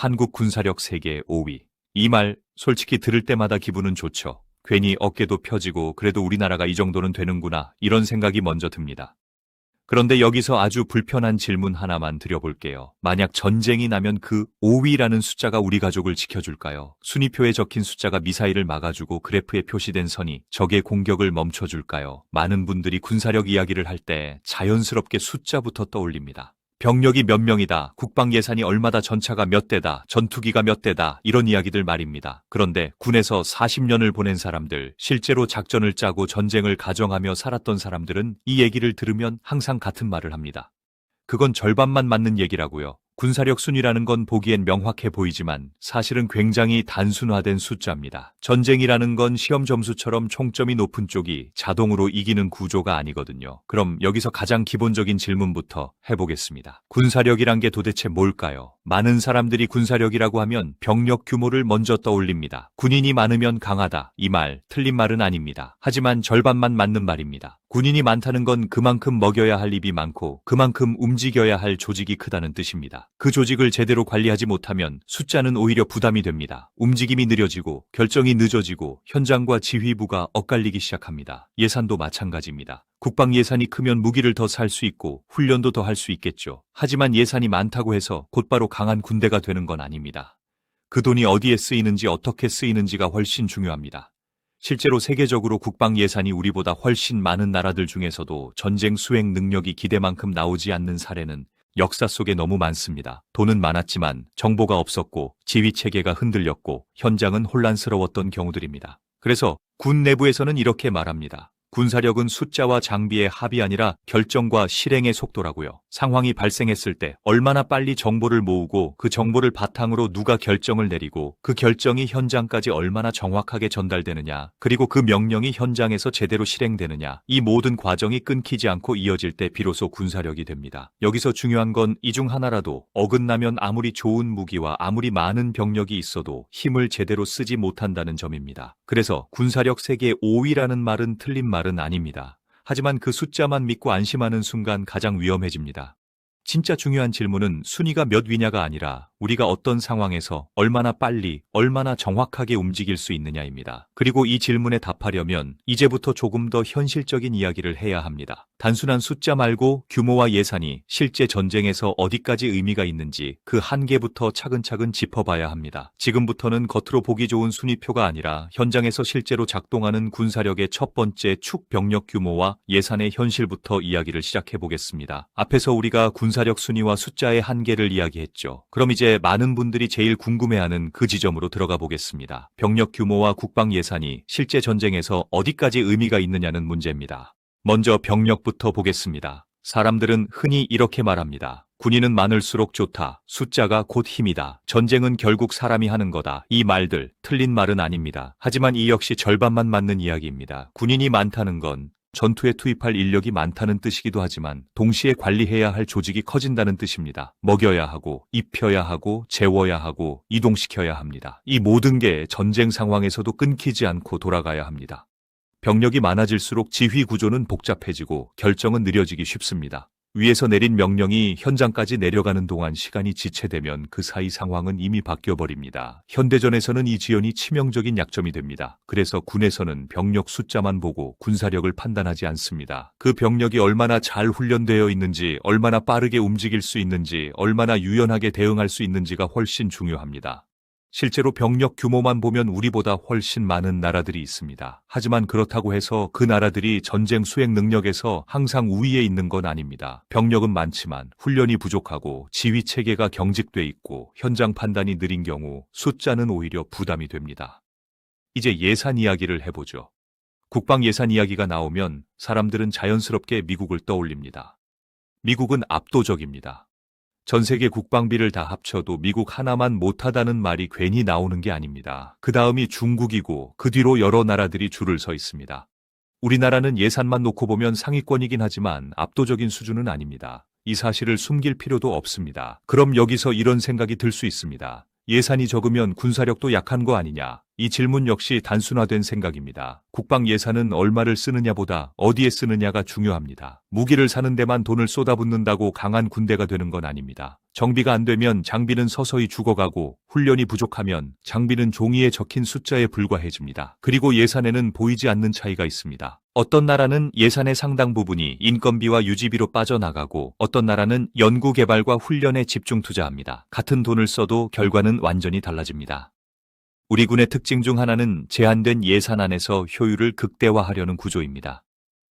한국 군사력 세계 5위. 이 말 솔직히 들을 때마다 기분은 좋죠. 괜히 어깨도 펴지고 그래도 우리나라가 이 정도는 되는구나 이런 생각이 먼저 듭니다. 그런데 여기서 아주 불편한 질문 하나만 드려볼게요. 만약 전쟁이 나면 그 5위라는 숫자가 우리 가족을 지켜줄까요? 순위표에 적힌 숫자가 미사일을 막아주고 그래프에 표시된 선이 적의 공격을 멈춰줄까요? 많은 분들이 군사력 이야기를 할 때 자연스럽게 숫자부터 떠올립니다. 병력이 몇 명이다, 국방 예산이 얼마다, 전차가 몇 대다, 전투기가 몇 대다 이런 이야기들 말입니다. 그런데 군에서 40년을 보낸 사람들, 실제로 작전을 짜고 전쟁을 가정하며 살았던 사람들은 이 얘기를 들으면 항상 같은 말을 합니다. 그건 절반만 맞는 얘기라고요. 군사력 순위라는 건 보기엔 명확해 보이지만 사실은 굉장히 단순화된 숫자입니다. 전쟁이라는 건 시험 점수처럼 총점이 높은 쪽이 자동으로 이기는 구조가 아니거든요. 그럼 여기서 가장 기본적인 질문부터 해보겠습니다. 군사력이란 게 도대체 뭘까요? 많은 사람들이 군사력이라고 하면 병력 규모를 먼저 떠올립니다. 군인이 많으면 강하다. 이 말 틀린 말은 아닙니다. 하지만 절반만 맞는 말입니다. 군인이 많다는 건 그만큼 먹여야 할 입이 많고 그만큼 움직여야 할 조직이 크다는 뜻입니다. 그 조직을 제대로 관리하지 못하면 숫자는 오히려 부담이 됩니다. 움직임이 느려지고 결정이 늦어지고 현장과 지휘부가 엇갈리기 시작합니다. 예산도 마찬가지입니다. 국방 예산이 크면 무기를 더 살 수 있고 훈련도 더 할 수 있겠죠. 하지만 예산이 많다고 해서 곧바로 강한 군대가 되는 건 아닙니다. 그 돈이 어디에 쓰이는지 어떻게 쓰이는지가 훨씬 중요합니다. 실제로 세계적으로 국방 예산이 우리보다 훨씬 많은 나라들 중에서도 전쟁 수행 능력이 기대만큼 나오지 않는 사례는 역사 속에 너무 많습니다. 돈은 많았지만 정보가 없었고 지휘 체계가 흔들렸고 현장은 혼란스러웠던 경우들입니다. 그래서 군 내부에서는 이렇게 말합니다. 군사력은 숫자와 장비의 합이 아니라 결정과 실행의 속도라고요. 상황이 발생했을 때 얼마나 빨리 정보를 모으고 그 정보를 바탕으로 누가 결정을 내리고 그 결정이 현장까지 얼마나 정확하게 전달되느냐, 그리고 그 명령이 현장에서 제대로 실행되느냐, 이 모든 과정이 끊기지 않고 이어질 때 비로소 군사력이 됩니다. 여기서 중요한 건 이 중 하나라도 어긋나면 아무리 좋은 무기와 아무리 많은 병력이 있어도 힘을 제대로 쓰지 못한다는 점입니다. 그래서 군사력 세계 5위라는 말은 틀린 말은 아닙니다. 하지만 그 숫자만 믿고 안심하는 순간 가장 위험해집니다. 진짜 중요한 질문은 순위가 몇 위냐가 아니라 우리가 어떤 상황에서 얼마나 빨리, 얼마나 정확하게 움직일 수 있느냐입니다. 그리고 이 질문에 답하려면 이제부터 조금 더 현실적인 이야기를 해야 합니다. 단순한 숫자 말고 규모와 예산이 실제 전쟁에서 어디까지 의미가 있는지 그 한계부터 차근차근 짚어봐야 합니다. 지금부터는 겉으로 보기 좋은 순위표가 아니라 현장에서 실제로 작동하는 군사력의 첫 번째 축 병력 규모와 예산의 현실부터 이야기를 시작해보겠습니다. 앞에서 우리가 군사력 순위와 숫자의 한계를 이야기했죠. 그럼 이제 많은 분들이 제일 궁금해하는 그 지점으로 들어가 보겠습니다. 병력 규모와 국방 예산이 실제 전쟁에서 어디까지 의미가 있느냐는 문제입니다. 먼저 병력부터 보겠습니다. 사람들은 흔히 이렇게 말합니다. 군인은 많을수록 좋다. 숫자가 곧 힘이다. 전쟁은 결국 사람이 하는 거다. 이 말들 틀린 말은 아닙니다. 하지만 이 역시 절반만 맞는 이야기입니다. 군인이 많다는 건 전투에 투입할 인력이 많다는 뜻이기도 하지만 동시에 관리해야 할 조직이 커진다는 뜻입니다. 먹여야 하고 입혀야 하고 재워야 하고 이동시켜야 합니다. 이 모든 게 전쟁 상황에서도 끊기지 않고 돌아가야 합니다. 병력이 많아질수록 지휘 구조는 복잡해지고 결정은 느려지기 쉽습니다. 위에서 내린 명령이 현장까지 내려가는 동안 시간이 지체되면 그 사이 상황은 이미 바뀌어버립니다. 현대전에서는 이 지연이 치명적인 약점이 됩니다. 그래서 군에서는 병력 숫자만 보고 군사력을 판단하지 않습니다. 그 병력이 얼마나 잘 훈련되어 있는지, 얼마나 빠르게 움직일 수 있는지, 얼마나 유연하게 대응할 수 있는지가 훨씬 중요합니다. 실제로 병력 규모만 보면 우리보다 훨씬 많은 나라들이 있습니다. 하지만 그렇다고 해서 그 나라들이 전쟁 수행 능력에서 항상 우위에 있는 건 아닙니다. 병력은 많지만 훈련이 부족하고 지휘 체계가 경직돼 있고 현장 판단이 느린 경우 숫자는 오히려 부담이 됩니다. 이제 예산 이야기를 해보죠. 국방 예산 이야기가 나오면 사람들은 자연스럽게 미국을 떠올립니다. 미국은 압도적입니다. 전 세계 국방비를 다 합쳐도 미국 하나만 못하다는 말이 괜히 나오는 게 아닙니다. 그 다음이 중국이고 그 뒤로 여러 나라들이 줄을 서 있습니다. 우리나라는 예산만 놓고 보면 상위권이긴 하지만 압도적인 수준은 아닙니다. 이 사실을 숨길 필요도 없습니다. 그럼 여기서 이런 생각이 들 수 있습니다. 예산이 적으면 군사력도 약한 거 아니냐? 이 질문 역시 단순화된 생각입니다. 국방 예산은 얼마를 쓰느냐보다 어디에 쓰느냐가 중요합니다. 무기를 사는 데만 돈을 쏟아붓는다고 강한 군대가 되는 건 아닙니다. 정비가 안 되면 장비는 서서히 죽어가고 훈련이 부족하면 장비는 종이에 적힌 숫자에 불과해집니다. 그리고 예산에는 보이지 않는 차이가 있습니다. 어떤 나라는 예산의 상당 부분이 인건비와 유지비로 빠져나가고 어떤 나라는 연구개발과 훈련에 집중 투자합니다. 같은 돈을 써도 결과는 완전히 달라집니다. 우리 군의 특징 중 하나는 제한된 예산 안에서 효율을 극대화하려는 구조입니다.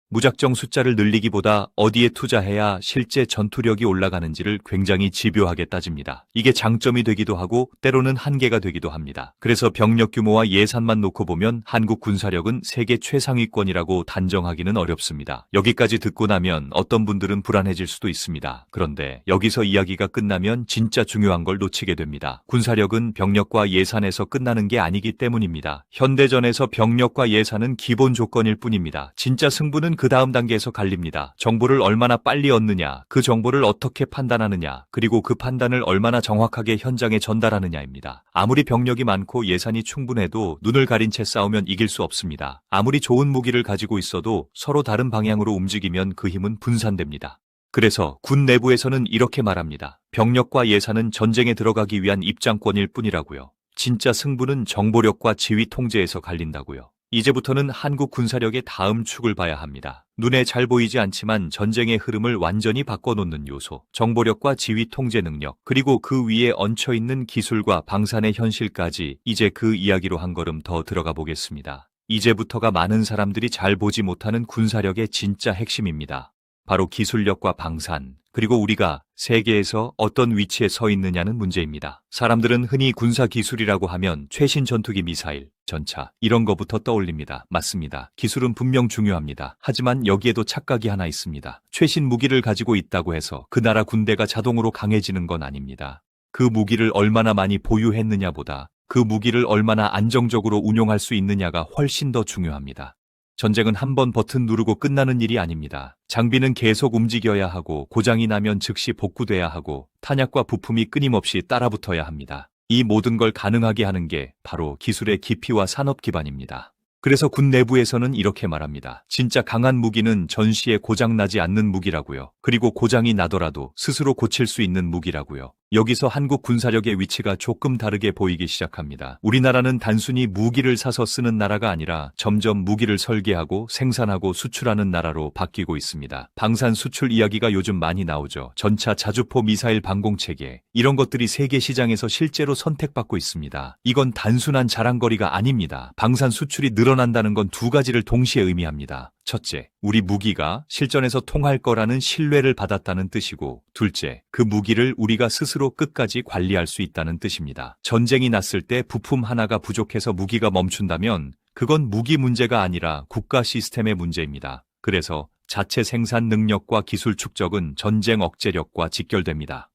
무작정 숫자를 늘리기보다 어디에 투자해야 실제 전투력이 올라가는지를 굉장히 집요하게 따집니다. 이게 장점이 되기도 하고 때로는 한계가 되기도 합니다. 그래서 병력 규모와 예산만 놓고 보면 한국 군사력은 세계 최상위권이라고 단정하기는 어렵습니다. 여기까지 듣고 나면 어떤 분들은 불안해질 수도 있습니다. 그런데 여기서 이야기가 끝나면 진짜 중요한 걸 놓치게 됩니다. 군사력은 병력과 예산에서 끝나는 게 아니기 때문입니다. 현대전에서 병력과 예산은 기본 조건일 뿐입니다. 진짜 승부는 그 다음 단계에서 갈립니다. 정보를 얼마나 빨리 얻느냐, 그 정보를 어떻게 판단하느냐, 그리고 그 판단을 얼마나 정확하게 현장에 전달하느냐입니다. 아무리 병력이 많고 예산이 충분해도 눈을 가린 채 싸우면 이길 수 없습니다. 아무리 좋은 무기를 가지고 있어도 서로 다른 방향으로 움직이면 그 힘은 분산됩니다. 그래서 군 내부에서는 이렇게 말합니다. 병력과 예산은 전쟁에 들어가기 위한 입장권일 뿐이라고요. 진짜 승부는 정보력과 지휘 통제에서 갈린다고요. 이제부터는 한국 군사력의 다음 축을 봐야 합니다. 눈에 잘 보이지 않지만 전쟁의 흐름을 완전히 바꿔놓는 요소, 정보력과 지휘 통제 능력, 그리고 그 위에 얹혀있는 기술과 방산의 현실까지 이제 그 이야기로 한 걸음 더 들어가 보겠습니다. 이제부터가 많은 사람들이 잘 보지 못하는 군사력의 진짜 핵심입니다. 바로 기술력과 방산, 그리고 우리가 세계에서 어떤 위치에 서 있느냐는 문제입니다. 사람들은 흔히 군사 기술이라고 하면 최신 전투기 미사일, 전차, 이런 거부터 떠올립니다. 맞습니다. 기술은 분명 중요합니다. 하지만 여기에도 착각이 하나 있습니다. 최신 무기를 가지고 있다고 해서 그 나라 군대가 자동으로 강해지는 건 아닙니다. 그 무기를 얼마나 많이 보유했느냐보다 그 무기를 얼마나 안정적으로 운용할 수 있느냐가 훨씬 더 중요합니다. 전쟁은 한 번 버튼 누르고 끝나는 일이 아닙니다. 장비는 계속 움직여야 하고 고장이 나면 즉시 복구돼야 하고 탄약과 부품이 끊임없이 따라붙어야 합니다. 이 모든 걸 가능하게 하는 게 바로 기술의 깊이와 산업 기반입니다. 그래서 군 내부에서는 이렇게 말합니다. 진짜 강한 무기는 전시에 고장나지 않는 무기라고요. 그리고 고장이 나더라도 스스로 고칠 수 있는 무기라고요. 여기서 한국 군사력의 위치가 조금 다르게 보이기 시작합니다. 우리나라는 단순히 무기를 사서 쓰는 나라가 아니라 점점 무기를 설계하고 생산하고 수출하는 나라로 바뀌고 있습니다. 방산 수출 이야기가 요즘 많이 나오죠. 전차, 자주포, 미사일, 방공체계, 이런 것들이 세계 시장에서 실제로 선택받고 있습니다. 이건 단순한 자랑거리가 아닙니다. 방산 수출이 늘어난다는 건 두 가지를 동시에 의미합니다. 첫째, 우리 무기가 실전에서 통할 거라는 신뢰를 받았다는 뜻이고, 둘째, 그 무기를 우리가 스스로 끝까지 관리할 수 있다는 뜻입니다. 전쟁이 났을 때 부품 하나가 부족해서 무기가 멈춘다면 그건 무기 문제가 아니라 국가 시스템의 문제입니다. 그래서 자체 생산 능력과 기술 축적은 전쟁 억제력과 직결됩니다.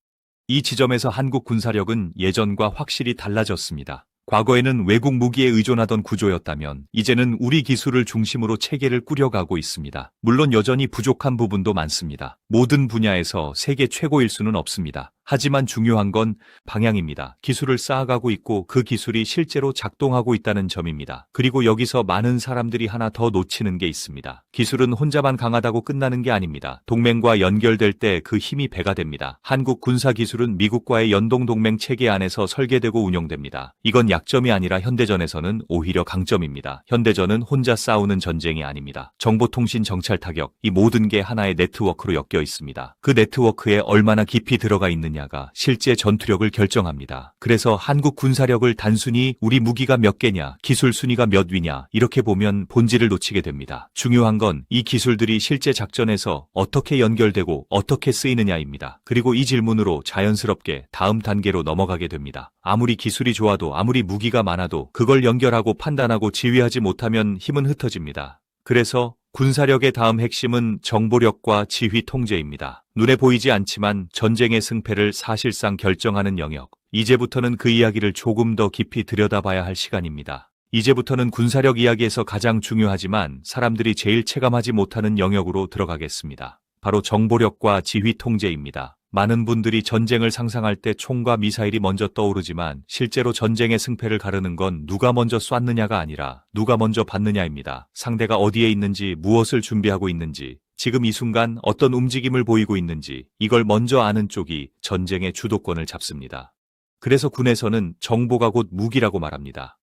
이 지점에서 한국 군사력은 예전과 확실히 달라졌습니다. 과거에는 외국 무기에 의존하던 구조였다면 이제는 우리 기술을 중심으로 체계를 꾸려가고 있습니다. 물론 여전히 부족한 부분도 많습니다. 모든 분야에서 세계 최고일 수는 없습니다. 하지만 중요한 건 방향입니다. 기술을 쌓아가고 있고 그 기술이 실제로 작동하고 있다는 점입니다. 그리고 여기서 많은 사람들이 하나 더 놓치는 게 있습니다. 기술은 혼자만 강하다고 끝나는 게 아닙니다. 동맹과 연결될 때 그 힘이 배가 됩니다. 한국 군사 기술은 미국과의 연동 동맹 체계 안에서 설계되고 운영됩니다. 이건 약점이 아니라 현대전에서는 오히려 강점입니다. 현대전은 혼자 싸우는 전쟁이 아닙니다. 정보통신, 정찰, 타격, 이 모든 게 하나의 네트워크로 엮여 있습니다. 그 네트워크에 얼마나 깊이 들어가 있느냐가 실제 전투력을 결정합니다. 그래서 한국 군사력을 단순히 우리 무기가 몇 개냐, 기술 순위가 몇 위냐 이렇게 보면 본질을 놓치게 됩니다. 중요한 건 이 기술들이 실제 작전에서 어떻게 연결되고 어떻게 쓰이느냐입니다. 그리고 이 질문으로 자연스럽게 다음 단계로 넘어가게 됩니다. 아무리 기술이 좋아도 아무리 무기가 많아도 그걸 연결하고 판단하고 지휘하지 못하면 힘은 흩어집니다. 그래서 군사력의 다음 핵심은 정보력과 지휘 통제입니다. 눈에 보이지 않지만 전쟁의 승패를 사실상 결정하는 영역. 이제부터는 그 이야기를 조금 더 깊이 들여다봐야 할 시간입니다. 이제부터는 군사력 이야기에서 가장 중요하지만 사람들이 제일 체감하지 못하는 영역으로 들어가겠습니다. 바로 정보력과 지휘 통제입니다. 많은 분들이 전쟁을 상상할 때 총과 미사일이 먼저 떠오르지만 실제로 전쟁의 승패를 가르는 건 누가 먼저 쐈느냐가 아니라 누가 먼저 받느냐입니다. 상대가 어디에 있는지, 무엇을 준비하고 있는지, 지금 이 순간 어떤 움직임을 보이고 있는지 이걸 먼저 아는 쪽이 전쟁의 주도권을 잡습니다. 그래서 군에서는 정보가 곧 무기라고 말합니다.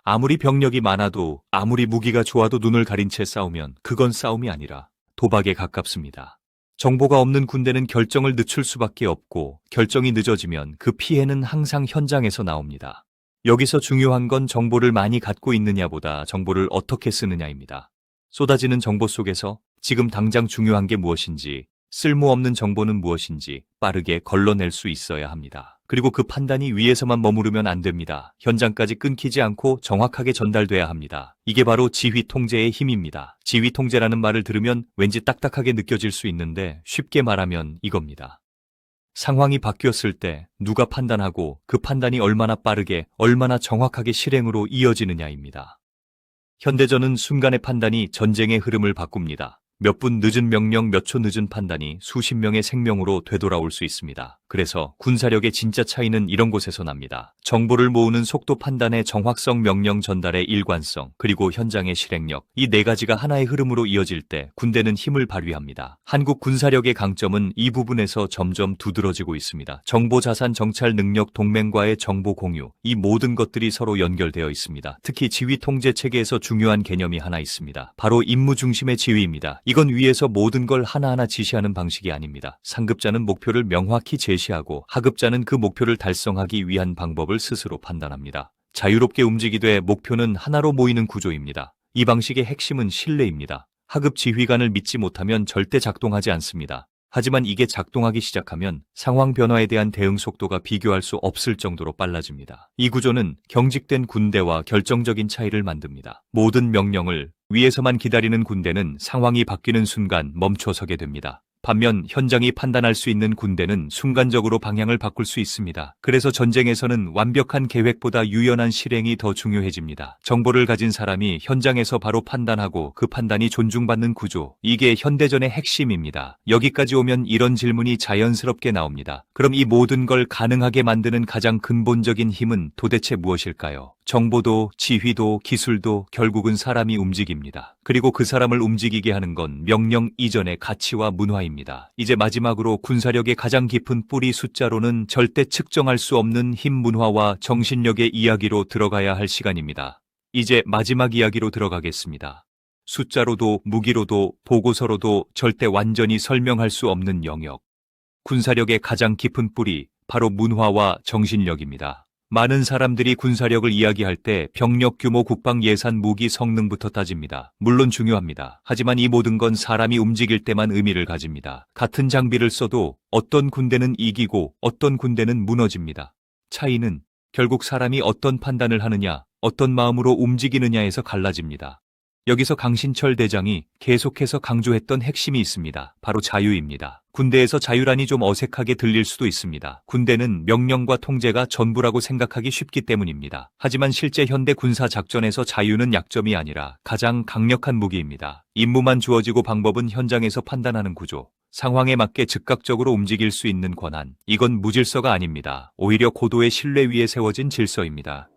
아무리 병력이 많아도 아무리 무기가 좋아도 눈을 가린 채 싸우면 그건 싸움이 아니라 도박에 가깝습니다. 정보가 없는 군대는 결정을 늦출 수밖에 없고 결정이 늦어지면 그 피해는 항상 현장에서 나옵니다. 여기서 중요한 건 정보를 많이 갖고 있느냐보다 정보를 어떻게 쓰느냐입니다. 쏟아지는 정보 속에서 지금 당장 중요한 게 무엇인지, 쓸모없는 정보는 무엇인지 빠르게 걸러낼 수 있어야 합니다. 그리고 그 판단이 위에서만 머무르면 안 됩니다. 현장까지 끊기지 않고 정확하게 전달돼야 합니다. 이게 바로 지휘 통제의 힘입니다. 지휘 통제라는 말을 들으면 왠지 딱딱하게 느껴질 수 있는데 쉽게 말하면 이겁니다. 상황이 바뀌었을 때 누가 판단하고 그 판단이 얼마나 빠르게, 얼마나 정확하게 실행으로 이어지느냐입니다. 현대전은 순간의 판단이 전쟁의 흐름을 바꿉니다. 몇 분 늦은 명령, 몇 초 늦은 판단이 수십 명의 생명으로 되돌아올 수 있습니다. 그래서 군사력의 진짜 차이는 이런 곳에서 납니다. 정보를 모으는 속도, 판단의 정확성, 명령 전달의 일관성, 그리고 현장의 실행력. 이 네 가지가 하나의 흐름으로 이어질 때 군대는 힘을 발휘합니다. 한국 군사력의 강점은 이 부분에서 점점 두드러지고 있습니다. 정보 자산, 정찰 능력, 동맹과의 정보 공유. 이 모든 것들이 서로 연결되어 있습니다. 특히 지휘 통제 체계에서 중요한 개념이 하나 있습니다. 바로 임무 중심의 지휘입니다. 이건 위에서 모든 걸 하나하나 지시하는 방식이 아닙니다. 상급자는 목표를 명확히 제시하고 하급자는 그 목표를 달성하기 위한 방법을 스스로 판단합니다. 자유롭게 움직이되 목표는 하나로 모이는 구조입니다. 이 방식의 핵심은 신뢰입니다. 하급 지휘관을 믿지 못하면 절대 작동하지 않습니다. 하지만 이게 작동하기 시작하면 상황 변화에 대한 대응 속도가 비교할 수 없을 정도로 빨라집니다. 이 구조는 경직된 군대와 결정적인 차이를 만듭니다. 모든 명령을 위에서만 기다리는 군대는 상황이 바뀌는 순간 멈춰서게 됩니다. 반면 현장이 판단할 수 있는 군대는 순간적으로 방향을 바꿀 수 있습니다. 그래서 전쟁에서는 완벽한 계획보다 유연한 실행이 더 중요해집니다. 정보를 가진 사람이 현장에서 바로 판단하고 그 판단이 존중받는 구조. 이게 현대전의 핵심입니다. 여기까지 오면 이런 질문이 자연스럽게 나옵니다. 그럼 이 모든 걸 가능하게 만드는 가장 근본적인 힘은 도대체 무엇일까요? 정보도, 지휘도, 기술도 결국은 사람이 움직입니다. 그리고 그 사람을 움직이게 하는 건 명령 이전의 가치와 문화입니다. 이제 마지막으로 군사력의 가장 깊은 뿌리 숫자로는 절대 측정할 수 없는 힘, 문화와 정신력의 이야기로 들어가야 할 시간입니다. 이제 마지막 이야기로 들어가겠습니다. 숫자로도, 무기로도, 보고서로도 절대 완전히 설명할 수 없는 영역. 군사력의 가장 깊은 뿌리, 바로 문화와 정신력입니다. 많은 사람들이 군사력을 이야기할 때 병력 규모, 국방 예산, 무기 성능부터 따집니다. 물론 중요합니다. 하지만 이 모든 건 사람이 움직일 때만 의미를 가집니다. 같은 장비를 써도 어떤 군대는 이기고 어떤 군대는 무너집니다. 차이는 결국 사람이 어떤 판단을 하느냐, 어떤 마음으로 움직이느냐에서 갈라집니다. 여기서 강신철 대장이 계속해서 강조했던 핵심이 있습니다. 바로 자유입니다. 군대에서 자유란이 좀 어색하게 들릴 수도 있습니다. 군대는 명령과 통제가 전부라고 생각하기 쉽기 때문입니다. 하지만 실제 현대 군사 작전에서 자유는 약점이 아니라 가장 강력한 무기입니다. 임무만 주어지고 방법은 현장에서 판단하는 구조. 상황에 맞게 즉각적으로 움직일 수 있는 권한. 이건 무질서가 아닙니다. 오히려 고도의 신뢰 위에 세워진 질서입니다.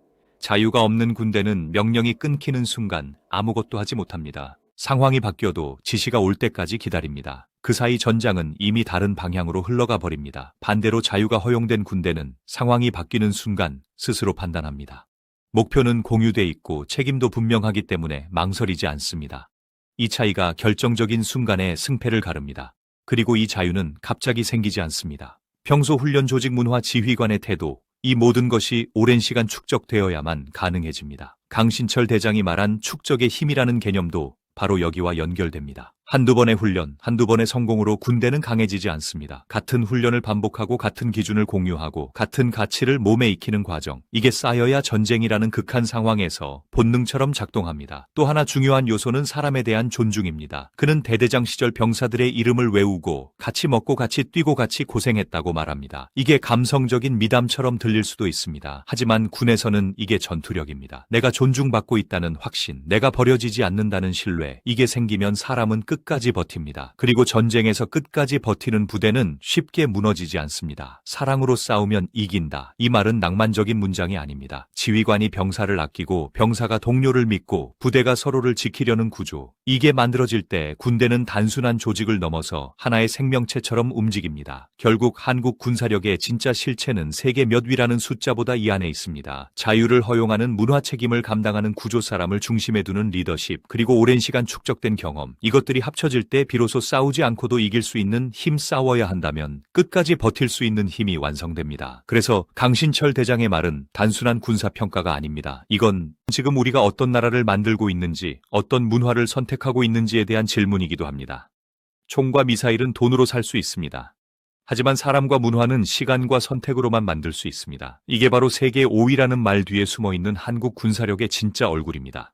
자유가 없는 군대는 명령이 끊기는 순간 아무것도 하지 못합니다. 상황이 바뀌어도 지시가 올 때까지 기다립니다. 그 사이 전장은 이미 다른 방향으로 흘러가 버립니다. 반대로 자유가 허용된 군대는 상황이 바뀌는 순간 스스로 판단합니다. 목표는 공유돼 있고 책임도 분명하기 때문에 망설이지 않습니다. 이 차이가 결정적인 순간에 승패를 가릅니다. 그리고 이 자유는 갑자기 생기지 않습니다. 평소 훈련, 조직 문화, 지휘관의 태도, 이 모든 것이 오랜 시간 축적되어야만 가능해집니다. 강신철 대장이 말한 축적의 힘이라는 개념도 바로 여기와 연결됩니다. 한두 번의 훈련, 한두 번의 성공으로 군대는 강해지지 않습니다. 같은 훈련을 반복하고 같은 기준을 공유하고 같은 가치를 몸에 익히는 과정. 이게 쌓여야 전쟁이라는 극한 상황에서 본능처럼 작동합니다. 또 하나 중요한 요소는 사람에 대한 존중입니다. 그는 대대장 시절 병사들의 이름을 외우고 같이 먹고 같이 뛰고 같이 고생했다고 말합니다. 이게 감성적인 미담처럼 들릴 수도 있습니다. 하지만 군에서는 이게 전투력입니다. 내가 존중받고 있다는 확신, 내가 버려지지 않는다는 신뢰. 이게 생기면 사람은 끝까지 버팁니다. 그리고 전쟁에서 끝까지 버티는 부대는 쉽게 무너지지 않습니다. 사랑으로 싸우면 이긴다. 이 말은 낭만적인 문장이 아닙니다. 지휘관이 병사를 아끼고 병사가 동료를 믿고 부대가 서로를 지키려는 구조. 이게 만들어질 때 군대는 단순한 조직을 넘어서 하나의 생명체처럼 움직입니다. 결국 한국 군사력의 진짜 실체는 세계 몇 위라는 숫자보다 이 안에 있습니다. 자유를 허용하는 문화 책임을 감당하는 구조, 사람을 중심에 두는 리더십, 그리고 오랜 시간 축적된 경험. 이것들이 합쳐질 때 비로소 싸우지 않고도 이길 수 있는 힘, 싸워야 한다면 끝까지 버틸 수 있는 힘이 완성됩니다. 그래서 강신철 대장의 말은 단순한 군사평가가 아닙니다. 이건 지금 우리가 어떤 나라를 만들고 있는지, 어떤 문화를 선택하고 있는지에 대한 질문이기도 합니다. 총과 미사일은 돈으로 살 수 있습니다. 하지만 사람과 문화는 시간과 선택으로만 만들 수 있습니다. 이게 바로 세계 5위라는 말 뒤에 숨어있는 한국 군사력의 진짜 얼굴입니다.